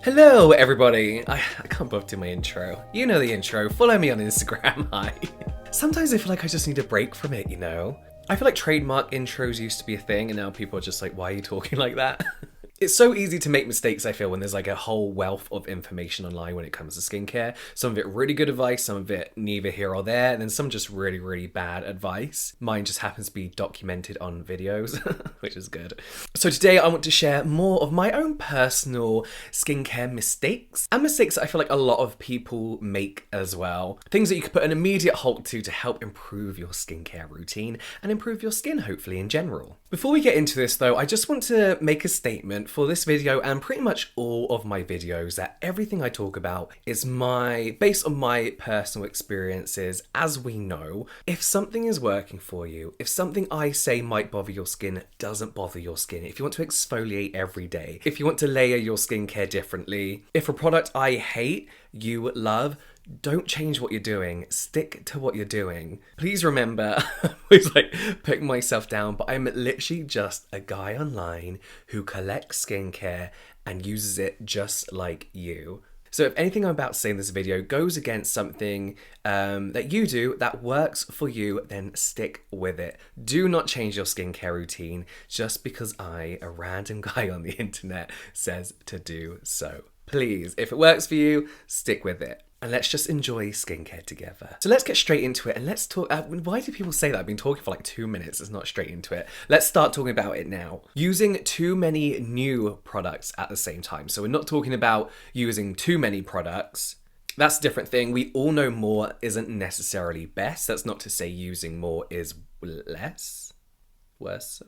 Hello everybody! I can't bother do my intro. You know the intro, follow me on Instagram, hi. Sometimes I feel like I just need a break from it, you know? I feel like trademark intros used to be a thing and now people are just like, why are you talking like that? It's so easy to make mistakes, I feel, when there's like a whole wealth of information online when it comes to skincare. Some of it really good advice, some of it neither here or there, and then some just really, really bad advice. Mine just happens to be documented on videos, which is good. So today I want to share more of my own personal skincare mistakes, and mistakes that I feel like a lot of people make as well. Things that you could put an immediate halt to help improve your skincare routine and improve your skin, hopefully, in general. Before we get into this though, I just want to make a statement for this video and pretty much all of my videos that everything I talk about is based on my personal experiences. As we know, if something is working for you, if something I say might bother your skin doesn't bother your skin, if you want to exfoliate every day, if you want to layer your skincare differently, if a product I hate, you love, don't change what you're doing, stick to what you're doing. Please remember, I was like putting myself down, but I'm literally just a guy online who collects skincare and uses it just like you. So if anything I'm about to say in this video goes against something that you do that works for you, then stick with it. Do not change your skincare routine just because a random guy on the internet, says to do so. Please, if it works for you, stick with it. And let's just enjoy skincare together. So let's get straight into it and let's talk. Why do people say that? I've been talking for like 2 minutes. It's not straight into it. Let's start talking about it now. Using too many new products at the same time. So we're not talking about using too many products. That's a different thing. We all know more isn't necessarily best. That's not to say using more is worse.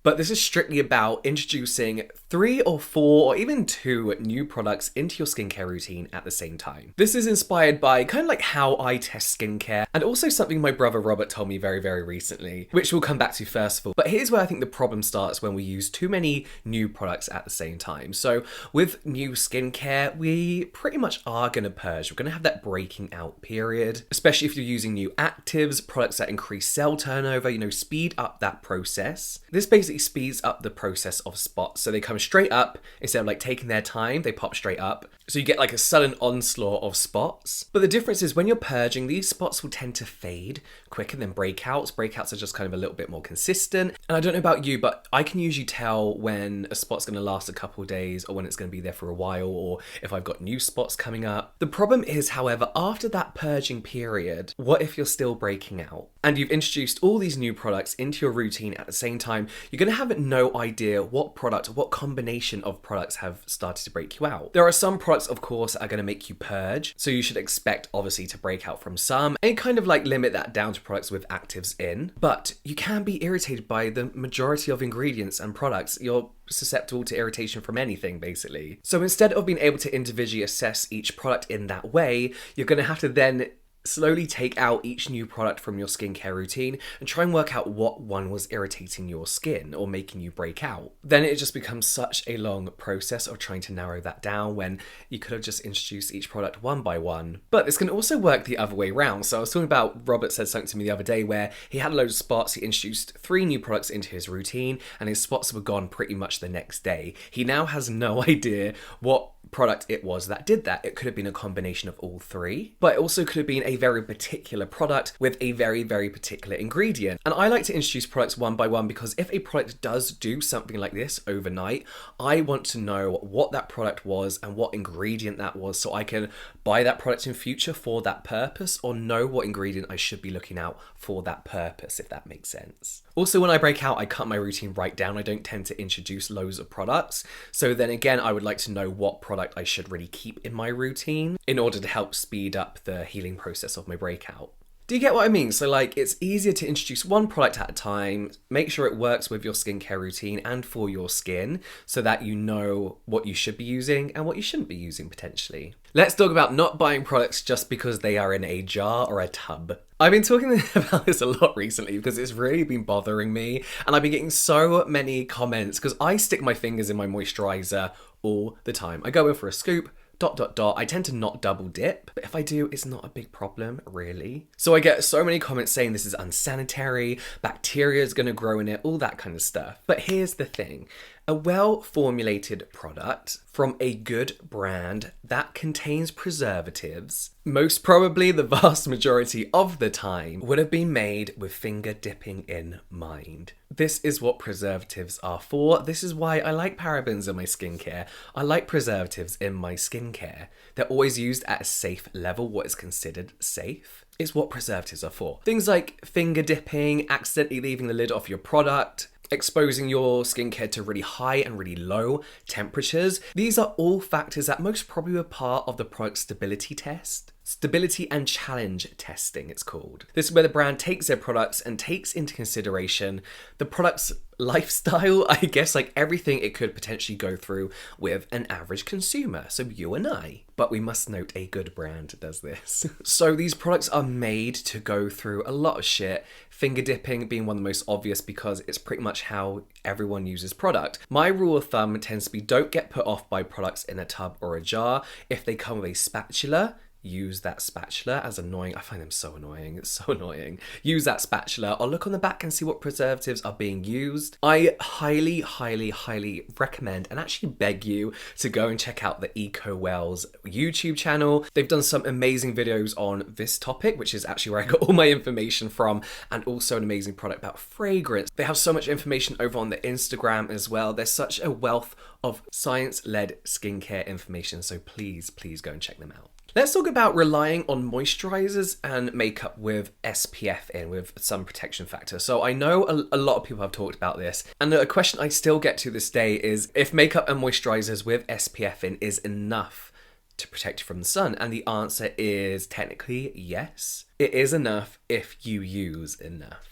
But this is strictly about introducing 3 or 4 or even 2 new products into your skincare routine at the same time. This is inspired by kind of like how I test skincare and also something my brother Robert told me very, very recently, which we'll come back to first of all. But here's where I think the problem starts when we use too many new products at the same time. So with new skincare, we pretty much are going to purge. We're going to have that breaking out period, especially if you're using new actives, products that increase cell turnover, speed up that process. This basically speeds up the process of spots. So they come straight up instead of like taking their time, they pop straight up. So you get like a sudden onslaught of spots. But the difference is when you're purging, these spots will tend to fade quicker than breakouts. Breakouts are just kind of a little bit more consistent. And I don't know about you, but I can usually tell when a spot's going to last a couple of days or when it's going to be there for a while or if I've got new spots coming up. The problem is, however, after that purging period, what if you're still breaking out? And you've introduced all these new products into your routine at the same time, you're going to have no idea what product, what combination of products have started to break you out. There are some products, of course, that are going to make you purge, so you should expect, obviously, to break out from some, and kind of like limit that down to products with actives in. But you can be irritated by the majority of ingredients and products. You're susceptible to irritation from anything, basically. So instead of being able to individually assess each product in that way, you're going to have to then slowly take out each new product from your skincare routine and try and work out what one was irritating your skin or making you break out. Then it just becomes such a long process of trying to narrow that down when you could have just introduced each product one by one. But this can also work the other way around. So I was talking about, Robert said something to me the other day where he had a load of spots, he introduced 3 new products into his routine and his spots were gone pretty much the next day. He now has no idea what product it was that did that. It could have been a combination of all 3, but it also could have been a very particular product with a very, very particular ingredient. And I like to introduce products one by one because if a product does do something like this overnight, I want to know what that product was and what ingredient that was so I can buy that product in future for that purpose or know what ingredient I should be looking out for that purpose, if that makes sense. Also, when I break out, I cut my routine right down. I don't tend to introduce loads of products. So then again, I would like to know what product I should really keep in my routine in order to help speed up the healing process of my breakout. Do you get what I mean? So like, it's easier to introduce one product at a time, make sure it works with your skincare routine and for your skin so that you know what you should be using and what you shouldn't be using potentially. Let's talk about not buying products just because they are in a jar or a tub. I've been talking about this a lot recently because it's really been bothering me and I've been getting so many comments because I stick my fingers in my moisturizer all the time. I go in for a scoop, ... I tend to not double dip, but if I do, it's not a big problem, really. So I get so many comments saying this is unsanitary, bacteria is going to grow in it, all that kind of stuff. But here's the thing. A well-formulated product from a good brand that contains preservatives, most probably the vast majority of the time, would have been made with finger dipping in mind. This is what preservatives are for. This is why I like parabens in my skincare. I like preservatives in my skincare. They're always used at a safe level, what is considered safe. It's what preservatives are for. Things like finger dipping, accidentally leaving the lid off your product, exposing your skincare to really high and really low temperatures. These are all factors that most probably were part of the product stability test. Stability and challenge testing, it's called. This is where the brand takes their products and takes into consideration the product's lifestyle, I guess, like everything it could potentially go through with an average consumer, so you and I. But we must note a good brand does this. So these products are made to go through a lot of shit, finger dipping being one of the most obvious because it's pretty much how everyone uses product. My rule of thumb tends to be don't get put off by products in a tub or a jar. If they come with a spatula, use that spatula. As annoying, I find them so annoying, it's so annoying. Use that spatula or look on the back and see what preservatives are being used. I highly, highly, highly recommend and actually beg you to go and check out the EcoWells YouTube channel. They've done some amazing videos on this topic, which is actually where I got all my information from, and also an amazing product about fragrance. They have so much information over on the Instagram as well. There's such a wealth of science-led skincare information, so please, please go and check them out. Let's talk about relying on moisturizers and makeup with SPF in, with some protection factor. So I know a lot of people have talked about this, and a question I still get to this day is if makeup and moisturizers with SPF in is enough to protect you from the sun, and the answer is technically yes. It is enough if you use enough.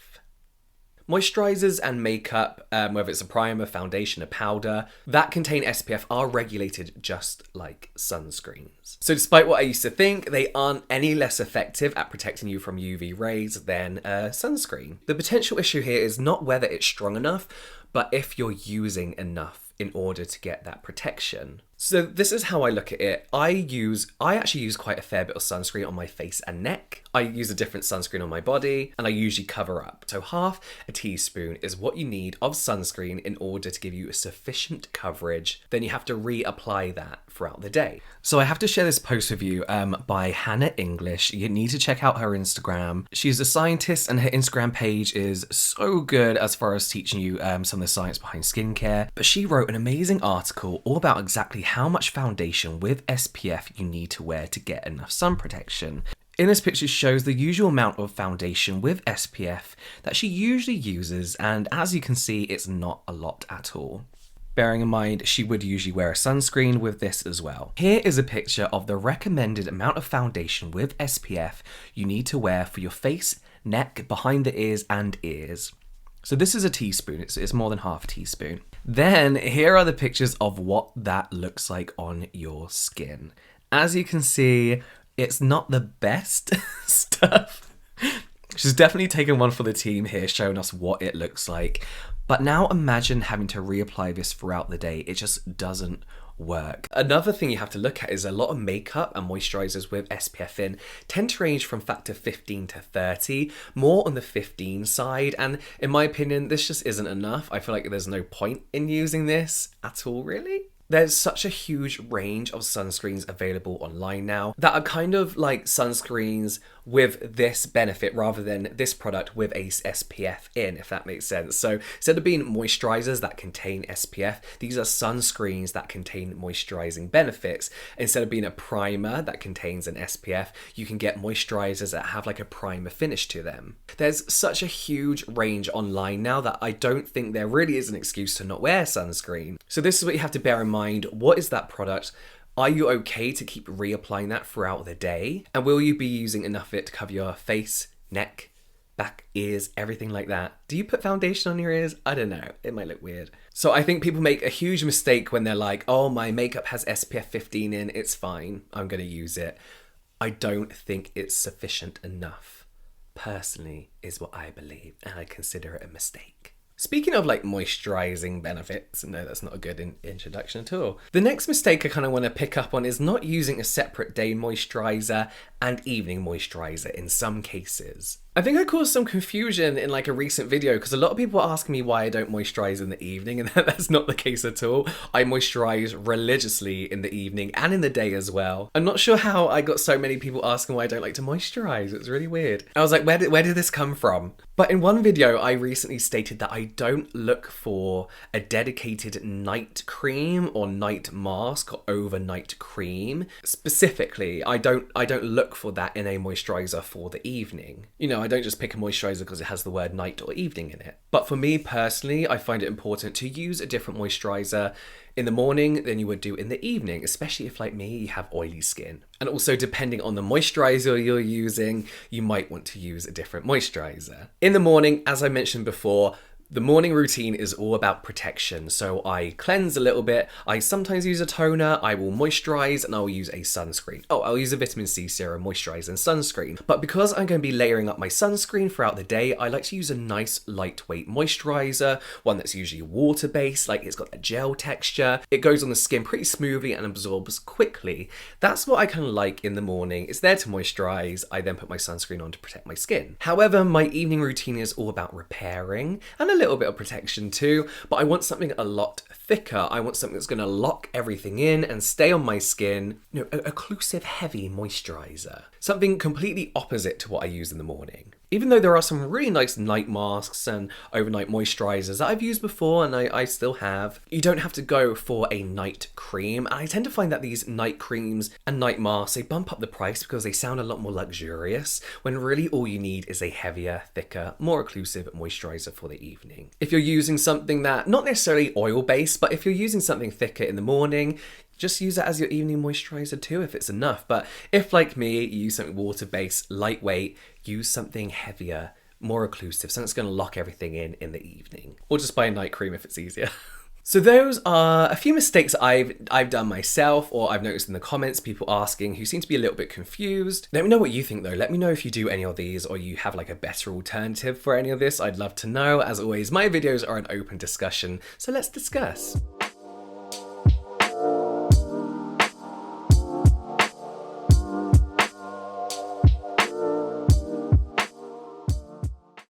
Moisturizers and makeup, whether it's a primer, foundation, a powder, that contain SPF are regulated just like sunscreens. So despite what I used to think, they aren't any less effective at protecting you from UV rays than a sunscreen. The potential issue here is not whether it's strong enough, but if you're using enough in order to get that protection. So this is how I look at it. I actually use quite a fair bit of sunscreen on my face and neck. I use a different sunscreen on my body, and I usually cover up. So half a teaspoon is what you need of sunscreen in order to give you a sufficient coverage. Then you have to reapply that throughout the day. So I have to share this post with you by Hannah English. You need to check out her Instagram. She's a scientist, and her Instagram page is so good as far as teaching you some of the science behind skincare. But she wrote an amazing article all about exactly how much foundation with SPF you need to wear to get enough sun protection. In this picture shows the usual amount of foundation with SPF that she usually uses, and as you can see, it's not a lot at all. Bearing in mind, she would usually wear a sunscreen with this as well. Here is a picture of the recommended amount of foundation with SPF you need to wear for your face, neck, behind the ears, and ears. So this is a teaspoon, it's more than half a teaspoon. Then here are the pictures of what that looks like on your skin. As you can see, it's not the best stuff. She's definitely taken one for the team here, showing us what it looks like. But now imagine having to reapply this throughout the day. It just doesn't work. Another thing you have to look at is a lot of makeup and moisturizers with SPF in tend to range from factor 15 to 30, more on the 15 side, and in my opinion this just isn't enough. I feel like there's no point in using this at all, really. There's such a huge range of sunscreens available online now that are kind of like sunscreens with this benefit rather than this product with a SPF in, if that makes sense. So instead of being moisturizers that contain SPF, these are sunscreens that contain moisturizing benefits. Instead of being a primer that contains an SPF, you can get moisturizers that have like a primer finish to them. There's such a huge range online now that I don't think there really is an excuse to not wear sunscreen. So this is what you have to bear in mind. What is that product? Are you okay to keep reapplying that throughout the day? And will you be using enough of it to cover your face, neck, back, ears, everything like that? Do you put foundation on your ears? I don't know. It might look weird. So I think people make a huge mistake when they're like, oh, my makeup has SPF 15 in, it's fine, I'm going to use it. I don't think it's sufficient enough, personally, is what I believe, and I consider it a mistake. Speaking of like moisturizing benefits, no, that's not a good introduction at all. The next mistake I kind of want to pick up on is not using a separate day moisturizer and evening moisturizer in some cases. I think I caused some confusion in like a recent video because a lot of people are asking me why I don't moisturize in the evening, and that's not the case at all. I moisturize religiously in the evening and in the day as well. I'm not sure how I got so many people asking why I don't like to moisturize. It's really weird. I was like, where did this come from? But in one video, I recently stated that I don't look for a dedicated night cream or night mask or overnight cream. Specifically, I don't look for that in a moisturizer for the evening. You know, I don't just pick a moisturizer because it has the word night or evening in it. But for me personally, I find it important to use a different moisturizer in the morning than you would do in the evening, especially if, like me, you have oily skin. And also, depending on the moisturizer you're using, you might want to use a different moisturizer. In the morning, as I mentioned before, the morning routine is all about protection, so I cleanse a little bit, I sometimes use a toner, I will moisturize, and I'll use a sunscreen. Oh, I'll use a vitamin C serum, moisturizer, and sunscreen. But because I'm going to be layering up my sunscreen throughout the day, I like to use a nice lightweight moisturizer, one that's usually water-based, like it's got that gel texture. It goes on the skin pretty smoothly and absorbs quickly. That's what I kind of like in the morning. It's there to moisturize, I then put my sunscreen on to protect my skin. However, my evening routine is all about repairing, and a little bit of protection too, but I want something a lot thicker. I want something that's going to lock everything in and stay on my skin. You know, an occlusive heavy moisturizer. Something completely opposite to what I use in the morning. Even though there are some really nice night masks and overnight moisturizers that I've used before and I still have, you don't have to go for a night cream. I tend to find that these night creams and night masks, they bump up the price because they sound a lot more luxurious, when really all you need is a heavier, thicker, more occlusive moisturizer for the evening. If you're using something that, not necessarily oil-based, but if you're using something thicker in the morning, just use that as your evening moisturizer too if it's enough. But if, like me, you use something water-based, lightweight, use something heavier, more occlusive, something that's going to lock everything in the evening. Or just buy a night cream if it's easier. So those are a few mistakes I've done myself, or I've noticed in the comments, people asking who seem to be a little bit confused. Let me know what you think though. Let me know if you do any of these or you have like a better alternative for any of this. I'd love to know. As always, my videos are an open discussion, so let's discuss.